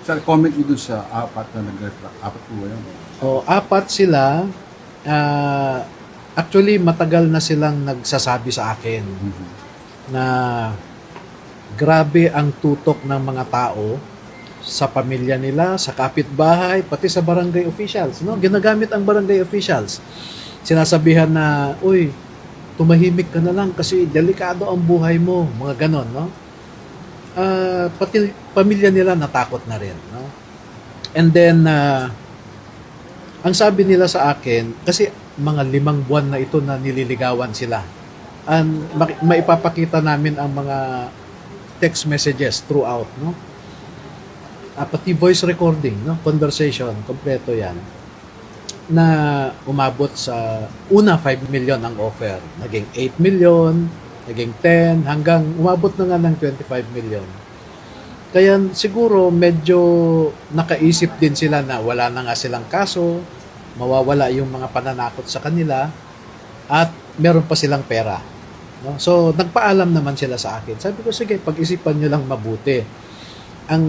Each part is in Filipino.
Sir, comment nyo dun sa apat na nag-reflect. Apat po ba yun? O, apat sila. Actually, matagal na silang nagsasabi sa akin na grabe ang tutok ng mga tao sa pamilya nila, sa kapitbahay, pati sa barangay officials. No? Ginagamit ang barangay officials. Sinasabihan na, uy, tumahimik ka na lang kasi delikado ang buhay mo. Mga ganon, no? Pati pamilya nila natakot na rin, no? And then, ang sabi nila sa akin, kasi mga 5 buwan na ito na nililigawan sila. And maipapakita namin ang mga text messages throughout, no? Pati voice recording, no? Conversation, kompleto yan. Na umabot sa una 5 million ang offer. Naging 8 million, naging 10, hanggang umabot na nga ng 25 million. Kaya siguro medyo nakaisip din sila na wala na nga silang kaso, mawawala yung mga pananakot sa kanila, at meron pa silang pera. No? So, nagpaalam naman sila sa akin. Sabi ko, sige, pag-isipan nyo lang mabuti. Ang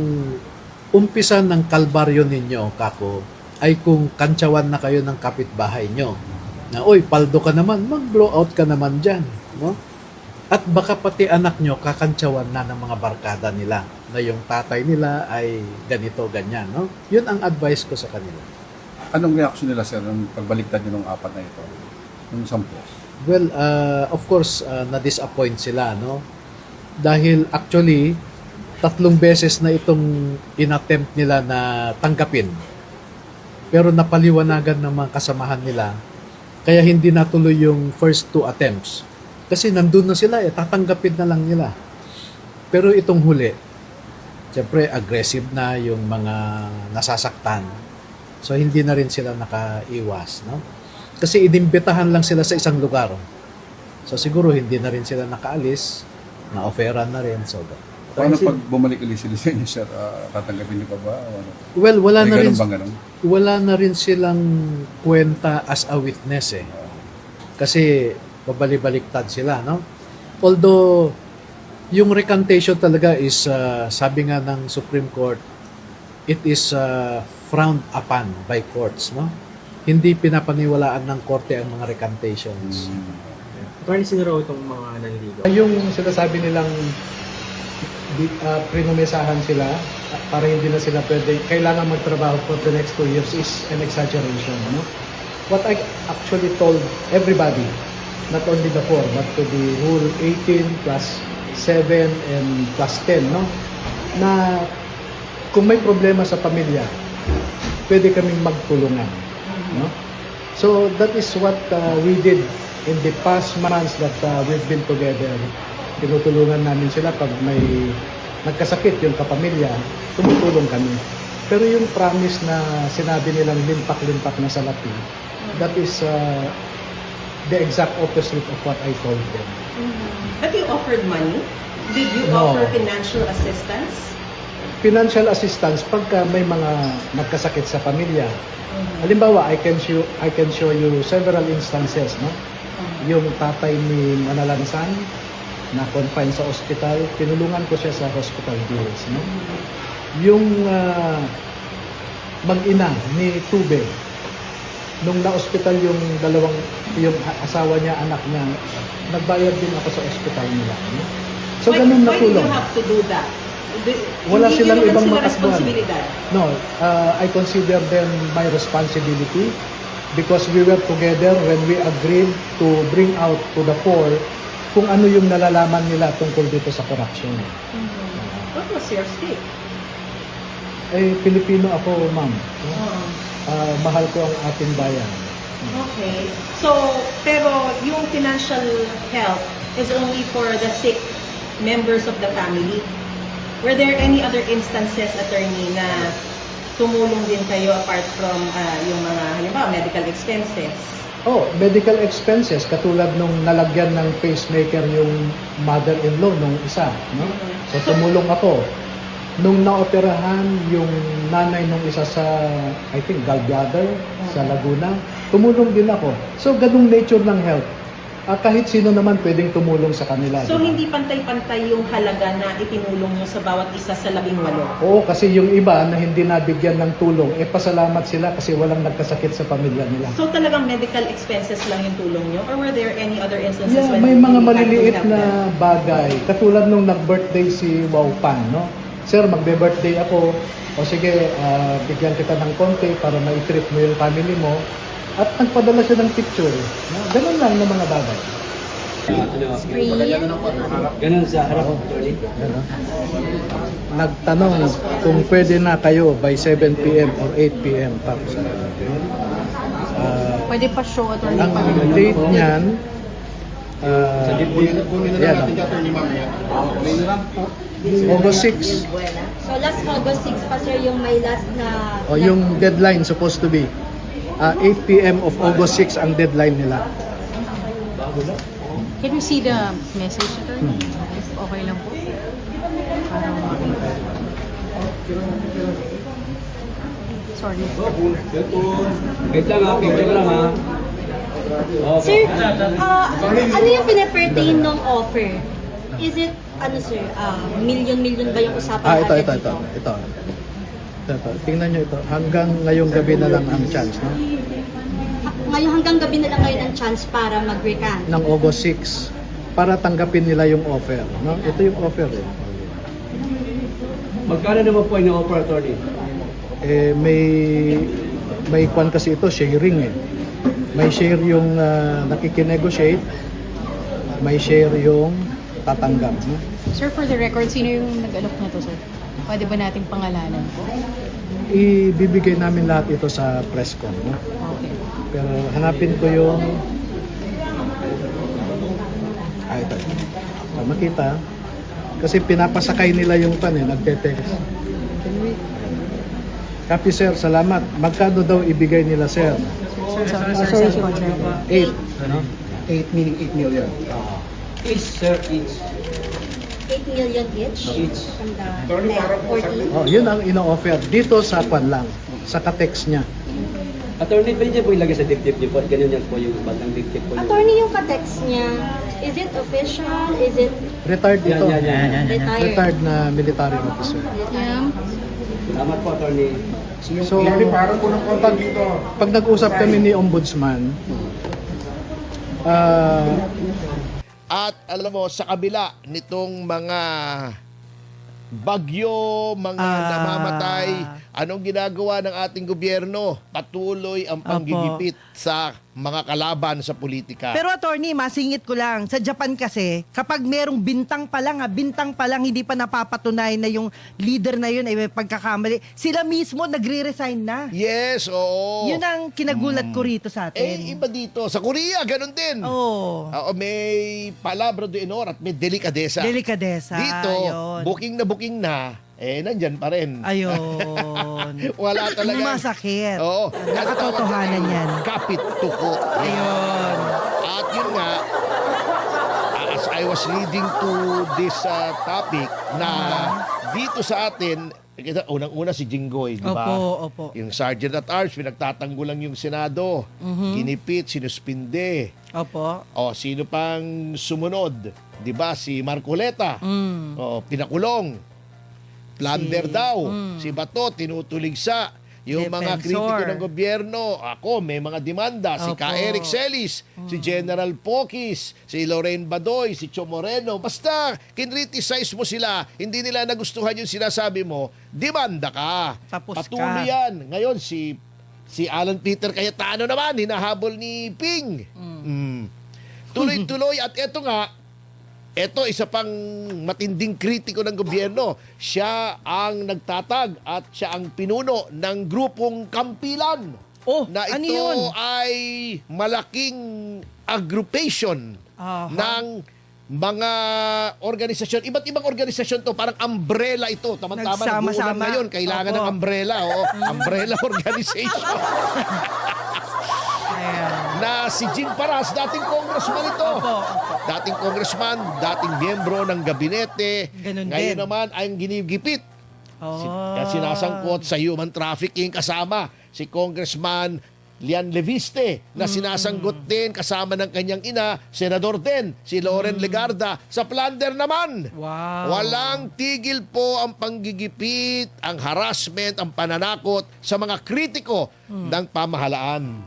umpisa ng kalbaryo ninyo, kako, ay kung kantsawan na kayo ng kapitbahay nyo. Na, oy, paldo ka naman, mag-blow out ka naman dyan. No? At baka pati anak nyo kakantsawan na ng mga barkada nila na yung tatay nila ay ganito, ganyan. No? Yun ang advice ko sa kanila. Anong reaction nila, sir, nung pagbaliktad nyo ng apat na ito? Nung 10? Well, of course, na-disappoint sila, no? Dahil actually, 3 beses na itong inattempt nila na tanggapin. Pero napaliwanagan ng mga kasamahan nila, kaya hindi natuloy yung first 2 attempts. Kasi nandun na sila, tatanggapin na lang nila. Pero itong huli, siyempre aggressive na yung mga nasasaktan. So hindi na rin sila nakaiwas, no? Kasi inimbitahan lang sila sa isang lugar. So siguro hindi na rin sila nakaalis, na-offeran na rin. So, Paano pag bumalik ulit sila sa inyo, sir? Tatanggapin nyo pa ba? O ano? well, wala na rin, Bang ganun? wala na rin silang kwenta as a witness eh. Kasi babalik-baliktad sila, no? Although yung recantation talaga is sabi nga ng Supreme Court, it is frowned upon by courts, no? Hindi pinapaniwalaan ng korte ang mga recantations. Attorney, sino raw itong mga naniligaw? Yung sinasabi nilang prinumesahan sila para hindi na sila pwede, kailangan magtrabaho for the next 2 years is an exaggeration, no? What I actually told everybody, not only the 4, but to the whole 18 plus 7 and plus 10, no? Na kung may problema sa pamilya, pwede kaming magtulungan, no? So that is what we did in the past months that we've been together. Tinutulungan namin sila pag may nagkasakit yung kapamilya, tumutulong kami. Pero yung promise na sinabi nilang limpak-limpak na salapi, that is the exact opposite of what I told them. But you offered money? Did you No. offer financial assistance? Financial assistance pagka may mga nagkasakit sa pamilya. Halimbawa, I can show you several instances, no? Yung tatay ni Manalansan na confined sa ospital, tinulungan ko siya sa hospital bills, no? Yung mag-ina ni Tube, nung na-hospital yung asawa niya, anak niya, nagbayad din ako sa ospital nila, no? So ganun na Why did tulong. you have to do that? Wala Hindi silang naman ibang sila makasbuhan. responsibilidad. No, I consider them my responsibility because we were together when we agreed to bring out to the fore kung ano yung nalalaman nila tungkol dito sa corruption. What was your stake? Eh, Pilipino ako, ma'am. Oh, Mahal ko ang ating bayan. okay. So, pero yung financial help is only for the sick members of the family. Were there any other instances, attorney, na tumulong din kayo apart from yung mga, halimbawa, medical expenses? Oh, medical expenses katulad nung nalagyan ng pacemaker yung mother-in-law nung isa, no? So tumulong ako. Nung naoperahan yung nanay nung isa sa, I think, gallbladder sa Laguna, tumulong din ako. So ganung nature ng help. Kahit sino naman pwedeng tumulong sa kanila. So, di ba? hindi pantay-pantay yung halaga na itinulong nyo sa bawat isa sa 18? Oo, kasi yung iba na hindi nabigyan ng tulong, pasalamat sila kasi walang nagkasakit sa pamilya nila. So, talagang medical expenses lang yung tulong nyo? Or were there any other instances Yeah, when may you mga had to maliliit help na them? bagay. Katulad nung nag-birthday si Wow Pan, no? Sir, magbe-birthday ako. O sige, bigyan kita ng konti para ma-treat mo yung family mo. At nagpadala siya ng picture. No? Ganun lang ng mga bagay. Ganun sa harap, attorney. Ano? Nagtanong kung pwede na kayo by 7 p.m. or 8 p.m. Tapos, Pwede pa show attorney ang pa rin. date niyan, yan, August 6. So last August 6 pa sir yung may last na... O yung deadline supposed to be 8 p.m. of August 6 ang deadline nila. Can we see the message attorney? If okay lang po. Para makita. Sorry. Wait lang ha, picture lang ha. Sir, ano yung pinapertain ng offer? Is it, ano sir, million ba yung usapan Ito. natin dito? Tingnan nyo ito. Hanggang ngayong gabi na lang ang chance, no? Ngayon hanggang gabi na lang ngayon ang chance para mag-recant. Ng August 6 para tanggapin nila yung offer, no? Ito yung offer eh. Magkano naman po yung offer, attorney? May kwan kasi ito, sharing eh. May share yung nakikinegotiate, may share yung tatanggap, no? Sir, for the record, sino yung nag-alok na to, sir? Pwede ba nating pangalanan po? Ibibigay namin lahat ito sa press con, no? Okay. Pero hanapin ko yung ito. So, makita. Kasi pinapasakay nila yung nagte-text. Copy sir, salamat. Magkano daw ibigay nila sir? Sir, 8. Ano? 8 meaning 8 million. Each, sir, each. 8 million each? Each. From the 14? Oh, yun ang ino-offer dito sa kwan lang, sa ka-text niya. Attorney, pwede niya po ilagay sa dip-dip niyo po. Ganun yan po yung batang dip-dip po. Attorney, yung ka-text niya, is it official? Is it Retired ito. Yan. retired? Retired na military officer. Yeah. Salamat po, attorney. So, Parang po ng contact dito. pag nag-usap kami ni Ombudsman, At alam mo, sa kabila nitong mga bagyo, mga namamatay, anong ginagawa ng ating gobyerno? Patuloy ang panggigipit sa mga kalaban sa politika. Pero attorney, masingit ko lang. Sa Japan kasi, kapag merong bintang pa lang, hindi pa napapatunay na yung leader na yun ay may pagkakamali, sila mismo nagre-resign na. Yes, oo. Yun ang kinagulat ko rito sa atin. Iba dito. Sa Korea, ganun din. Oo. May palabra de honor at may delikadesa. Delikadesa. Dito, Ayun. booking na, nandyan pa rin. Ayun. Wala talaga. Masakit. Oo. Nakatotohanan yan. Kapit tuko. Ayun. At yun nga, as I was leading to this topic na dito sa atin, unang-una si Jinggoy, di ba? Opo. Yung Sergeant at Arms, pinagtatanggol lang yung Senado. Ginipit, sinuspinde. Opo. Sino pang sumunod? Di ba? Si Marcoleta. Pinakulong. Plunder daw. Si Bato, tinutuligsa. Yung mga Defensor. kritiko ng gobyerno, may mga demanda. Si Opo. Ka Eric Celis, si General Pokis, si Lorraine Badoy, si Cho Moreno. Basta, kinriticize mo sila, hindi nila nagustuhan yung sinasabi mo, demanda ka. Tapos Patuloy ka. yan. Ngayon, si Alan Peter Cayetano naman, hinahabol ni Ping. Tuloy-tuloy. At eto isa pang matinding kritiko ng gobyerno. Siya ang nagtatag at siya ang pinuno ng grupong Kampilan. Na ano ito yun? ay malaking aggregation ng mga organisasyon. Iba't ibang organisasyon to. Parang umbrella ito. Tama-tama. Nagsama-sama. Nag-uulan ngayon. Kailangan Opo. ng umbrella. Umbrella organization. Na si Jing Paras, dating congressman ito. Dating congressman, dating miyembro ng gabinete. Ganun Ngayon din. naman ay ginigipit. Sinasangkot sa human trafficking kasama si Congressman Lian Leviste na sinasanggot din kasama ng kanyang ina, senador din, si Loren Legarda. Sa plunder naman, Wow. walang tigil po ang panggigipit, ang harassment, ang pananakot sa mga kritiko ng pamahalaan.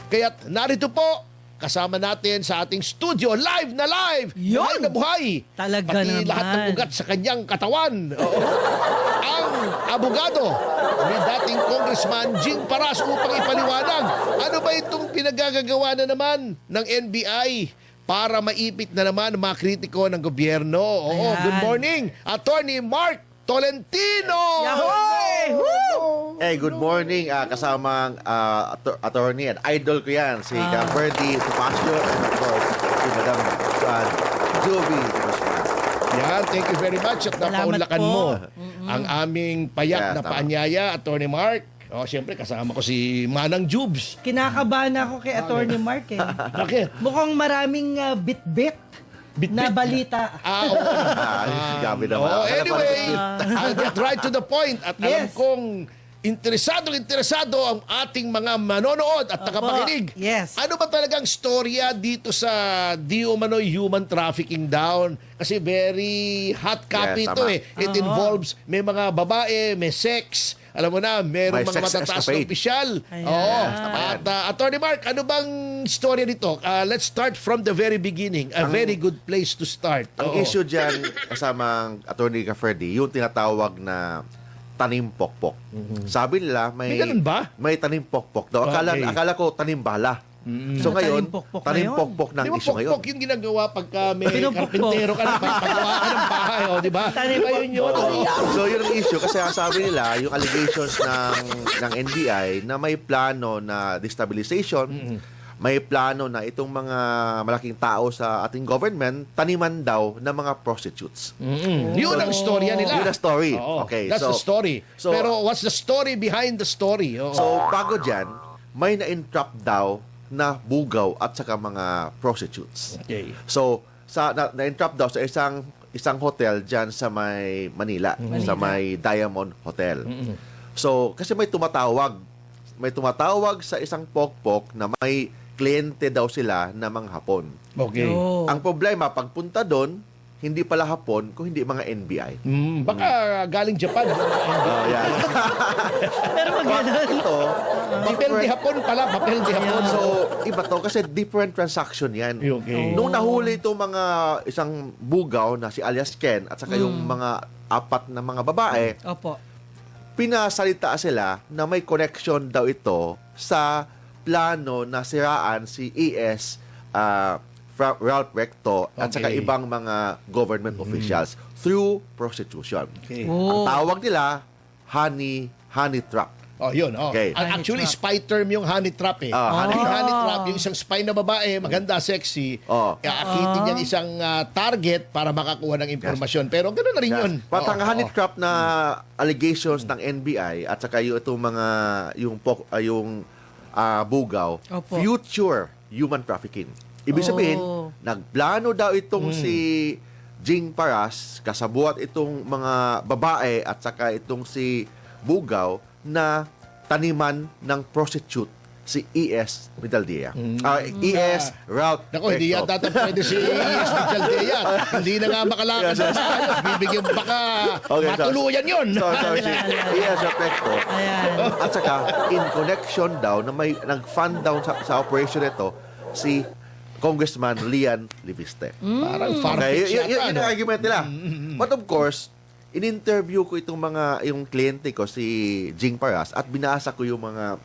Kaya't narito po, kasama natin sa ating studio, live na live, Yun! buhay na buhay. Talaga Pati naman. lahat ng ugat sa kanyang katawan. Oo. Ang abogado ni dating Congressman Jing Paras upang ipaliwanag ano ba itong pinagagagawa na naman ng NBI para maipit na naman ang mga kritiko ng gobyerno. Oo, Ayan. good morning, Attorney Mark Tolentino! Yahoy! Woo! Hey, good morning. Kasamang attorney and idol ko yan, si Ferdy Topacio and of course, si Madam Jovi. Yan, thank you very much at Salamat napaunlakan po. mo ang aming payak Yeah, na tama. paanyaya, Attorney Mark. O, siyempre, kasama ko si Manang Jubes. Kinakabahan ako kay Attorney Mark eh. Bakit? Mukhang maraming bit-bit na balita. Oo. Gabi naman. Oh, anyway, I'll get right to the point at alam Yes. kong interesado ang ating mga manonood at tagapakinig. Yes. Ano ba talagang storya dito sa di umano human trafficking down? Kasi very hot copy Yes, ito tama. eh. It involves, may mga babae, may sex, alam mo na, merong May mga sex matataas na escapade. opisyal. Ayan. Oo. tama yan. At Attorney Mark, ano bang storya dito? Let's start from the very beginning. A very good place to start. Ang Oo. issue dyan, kasamang attorney ka Ferdy, yung tinatawag na tanim pokpok. Sabi nila, May ganun ba? may tanim pokpok daw. Okay. Akala ko tanim bala. So Ah, ngayon, tanim pokpok na tanim yun. pokpok ng Di ba issue ngayon. pokpok yung ginagawa pagka may Pinupokpok. karpintero ka na, pagpagawa ka ng bahay, di ba? Tanim Di ba yun yun? Oo. So yun ang issue kasi ang sabi nila yung allegations ng NBI na may plano na destabilization, may plano na itong mga malaking tao sa ating government taniman daw ng mga prostitutes. Yun ang storya nila. Yun ang story. Oo. Okay, That's so- the story. so- Pero what's the story behind the story? Oo. So bago dyan, may na-entrap daw na bugaw at saka mga prostitutes. Okay. So na-entrap daw sa isang hotel dyan sa may Manila, sa may Diamond Hotel. So kasi may tumatawag sa isang pokpok na may kliyente daw sila na mga Hapon. Okay. Oh. Ang problema, pagpunta doon, hindi pala Hapon, kung hindi mga NBI. Baka galing Japan. Oh, yan. Pero maganda. Ito, Papel di hapon pala. Papel di hapon. so, iba to kasi different transaction yan. Okay. Nung nahuli itong mga isang bugaw na si alias Ken at saka yung mga apat na mga babae, Opo. pinasalita sila na may connection daw ito sa plano na siraan si ES Ralph Recto at saka Okay. ibang mga government officials through prostitution. Okay. Ang tawag nila, honey trap. Oh, yun. Oh. Okay. Actually, spy term yung honey trap eh. Honey Yung trap. honey trap, yung isang spy na babae, maganda, sexy, Oh. akitin niya isang target para makakuha ng impormasyon. Pero gano'n na rin yun. Patang Oo, honey oo. trap na allegations ng NBI at saka yung itong mga bugaw, Opo. future human trafficking. Ibig sabihin, Oh. nagplano daw itong si Jing Paras, kasabuat itong mga babae at saka itong si bugaw na taniman ng prostitute si ES Medaldea. ES Ralph Nako, hindi Recto. yata pwede si ES Medaldea. Hindi na nga makalakad sa ayos. Bibigyan baka matuluyan yun. So, si ES Ralph Recto. Ayan. At saka, in connection daw, na may nag-fund daw sa operation ito, si Congressman Lian Leviste. Parang Okay, far-fetched yun yata. ang argument nila. But of course, in-interview ko yung kliyente ko, si Jing Paras, at binasa ko yung mga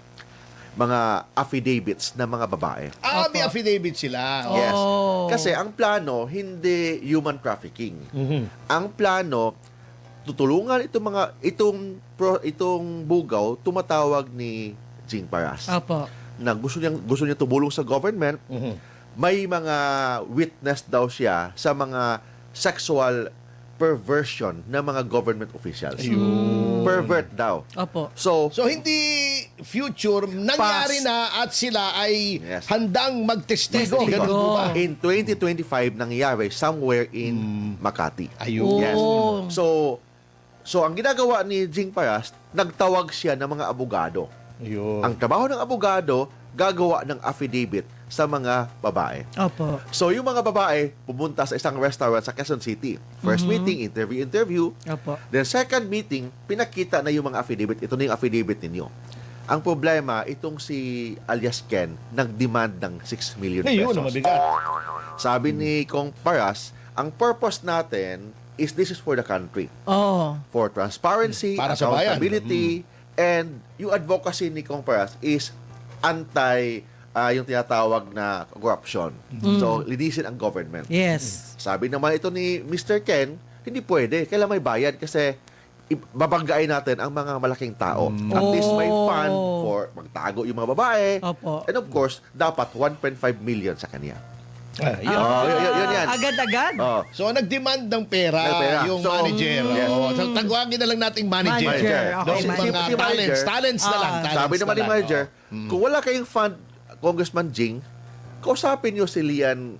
affidavits ng mga babae. May affidavit sila. Yes. Oh. Kasi ang plano, hindi human trafficking. Ang plano, tutulungan itong bugaw, tumatawag ni Jing Paras. Opo. Na gusto niya tumulong sa government. May mga witness daw siya sa mga sexual perversion ng mga government officials. Pervert daw. Opo. So, So, hindi future, nangyari Past. na at sila ay Yes. handang magtestigo. Testigo. Ganun po ba? in 2025 nangyari somewhere in Makati. Ayun. Yes. So ang ginagawa ni Jing Paras, nagtawag siya ng mga abogado. Yun. Ang trabaho ng abogado, gagawa ng affidavit sa mga babae. Opo. So, yung mga babae, pumunta sa isang restaurant sa Quezon City. First meeting, interview. Opo. Then, second meeting, pinakita na yung mga affidavit. Ito na yung affidavit ninyo. Ang problema, itong si alias Ken, nag-demand ng 6 million Ayun, pesos. mabigat. Sabi ni Kong Paras, ang purpose natin is this is for the country. Oh. For transparency, Para sa bayan. accountability, and yung advocacy ni Kong Paras is anti yung tinatawag na corruption. So, linisin ang government. Yes. Sabi naman ito ni Mr. Ken, hindi pwede. Kailangan may bayad kasi babanggain natin ang mga malaking tao. At least may fund for magtago yung mga babae. Opo. And of course, dapat 1.5 million sa kanya. Yun. Yun yan. Agad-agad. Oh. So, nag-demand ng pera, Ng pera. yung So, manager. yes. So, tagwagin na lang nating manager. Manager. Okay, Those manager. mga Si manager, talents na lang. Talents Sabi naman na ni lang. manager, kung wala kayong fund, Congressman Jing, kausapin nyo si Lian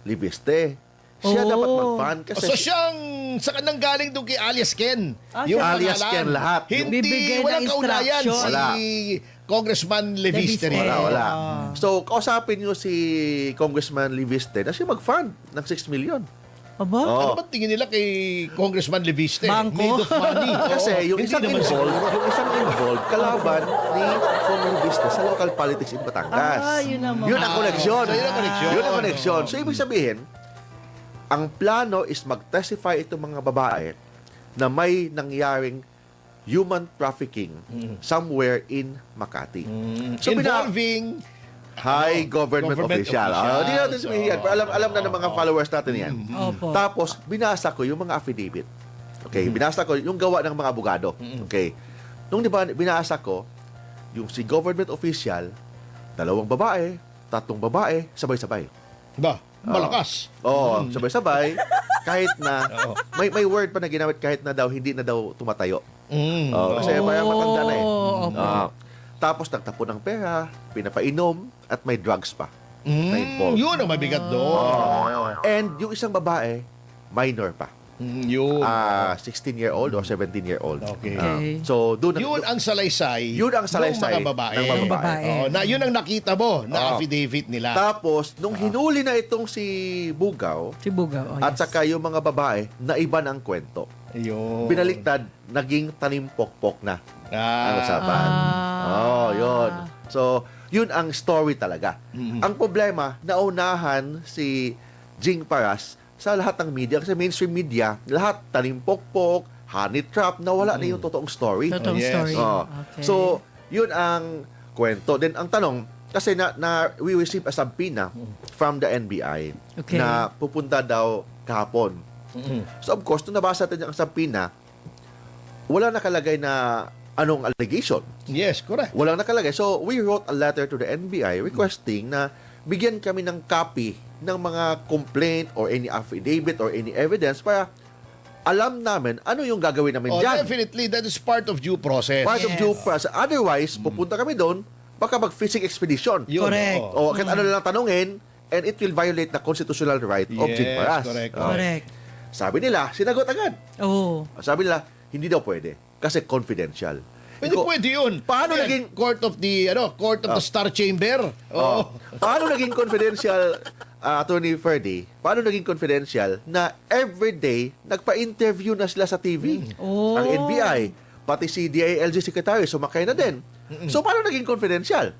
Libiste. Siya dapat mag-fund kasi So siyang sa kanang galing doon kay alias Ken. siya. Alias pangalan. Ken lahat. Hindi, Bibigay ng walang kaugnayan instruction. si Congressman Leviste. Leviste. wala. So, kausapin nyo si Congressman Libiste na siya mag-fund ng 6 million. Aba? Oh. Ano ba tingin nila kay Congressman Leviste? Bangko? Made of money. Kasi yung Hindi isang naman involved, siguro. yung isang involved, kalaban ni Congressman Libiste sa local politics in Batangas. Yun naman. Yun ang koneksyon. So, yun ang koneksyon. Yun ang koneksyon. So, ibig sabihin, ang plano is mag-testify itong mga babae na may nangyaring human trafficking somewhere in Makati. So, Involving high government official. Hindi natin So, sabihin yan. Pero alam na ng mga followers natin yan. Opo. Tapos, binasa ko yung mga affidavit. Okay, binasa ko yung gawa ng mga abogado. Okay. Nung binasa ko, yung si government official, 2 babae, 3 babae, sabay-sabay. ba, malakas. Oo, sabay-sabay. Kahit na, may word pa na ginamit kahit na daw, hindi na daw tumatayo. Kasi parang matanda na eh. Tapos nagtapon ng pera, pinapainom, at may drugs pa. Na involved. Yun ang mabigat doon. And yung isang babae, minor pa. Yun. 16-year-old or 17-year-old. Okay. So, doon Yun ang salaysay. Yun ang salaysay ng mga babae. ng mga babae. Yun ang nakita mo na affidavit nila. Tapos, nung hinuli na itong si Bugaw, Si Bugaw. at saka yung mga babae, naiba ng kwento. Yun. Binaliktad, naging tanimpokpok na ang usapan. Yun. So, yun ang story talaga. Ang problema, naunahan si Jing Paras sa lahat ng media, kasi mainstream media, lahat tanimpokpok, honey trap, nawala na yung totoong story. Totoong Yes. story. Oh. Okay. So, yun ang kwento. Then, ang tanong, kasi we received a subpoena from the NBI Okay. na pupunta daw kahapon. So, of course, nung nabasa natin ang subpoena, wala nakalagay na anong allegation. Yes, correct. Walang nakalagay. So, we wrote a letter to the NBI requesting na bigyan kami ng copy ng mga complaint or any affidavit or any evidence para alam namin ano yung gagawin namin dyan. Definitely, that is part of due process. Part of due process. Otherwise, pupunta kami doon, baka mag-fishing expedition. Yun, Correct. oo. O kahit ano lang tanungin, and it will violate the constitutional right of Yes, Jing Paras. correct. Oh. Correct. Sabi nila, sinagot agad. Oo. Sabi nila, hindi daw pwede. Kasi confidential. Hindi Ko- pwede yun. Paano Yan, naging- court of the Star Chamber? Oh. Paano naging confidential, Attorney Ferdy, paano naging confidential na everyday nagpa-interview na sila sa TV? Ang NBI, pati si DILG Secretary, sumakay na din. So, paano naging confidential?